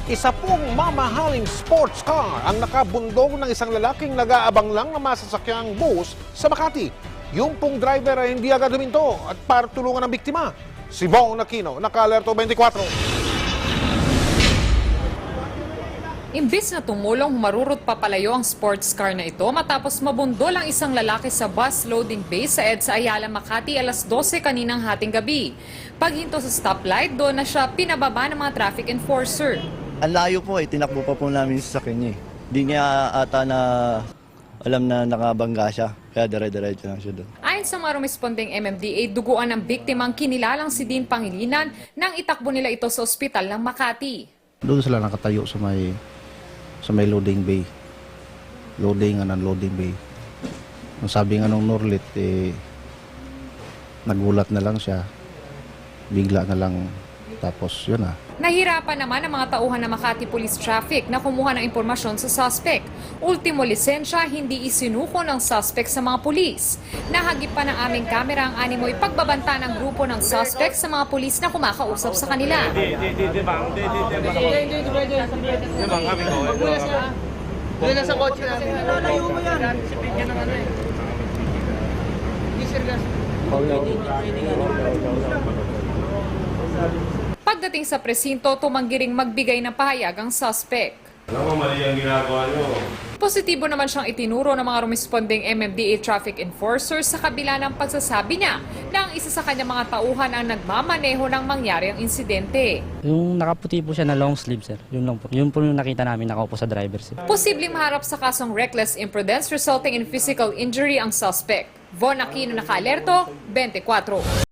Isa pong mamahaling sports car ang nakabundong ng isang lalaking nag-aabang lang na masasakyang bus sa Makati. Yung pong driver ay hindi agad huminto at para tulungan ang biktima. Si Bong Aquino, naka-alerto 24. Imbis na tumulong, humarurot papalayo ang sports car na ito matapos mabundol ang isang lalaki sa bus loading bay sa EDSA Ayala, Makati alas 12 kaninang hating gabi. Paghinto sa stoplight, doon na siya pinababa ng mga traffic enforcer. Ang layo po tinakbo pa po namin sa kanya eh. Hindi niya ata na alam na nakabangga siya, kaya dire-diretso lang siya doon. Ayon sa mga rumesponding MMDA, duguan ng biktimang kinilalang si Dean Pangilinan nang itakbo nila ito sa ospital ng Makati. Doon sila nakatayo sa may loading bay. Loading and unloading bay. Ang sabi nga nung Norlit, nagulat na lang siya. Bigla na lang. Tapos yun na. Nahirapan naman ang mga tauhan ng Makati Police Traffic na kumuha ng impormasyon sa suspect. Ultimo lisensya, hindi isinuko ng suspect sa mga pulis. Nahagip pa ng aming kamera ang animoy pagbabanta ng grupo ng suspect sa mga pulis na kumakausap sa kanila. Pagdating sa presinto, tumanggi ring magbigay ng pahayag ang suspect. Alam mo, mali ang ginagawa nyo. Positibo naman siyang itinuro ng mga rumesponding MMDA traffic enforcers sa kabila ng pagsasabi niya na ang isa sa kanyang mga tauhan ang nagmamaneho ng mangyari ang insidente. Yung nakaputi po siya na long sleeve, sir. Yun lang po. Yun po yung nakita namin nakaupo sa driver seat. Posibleng maharap sa kasong reckless imprudence resulting in physical injury ang suspect. Von Aquino, naka-alerto, 24.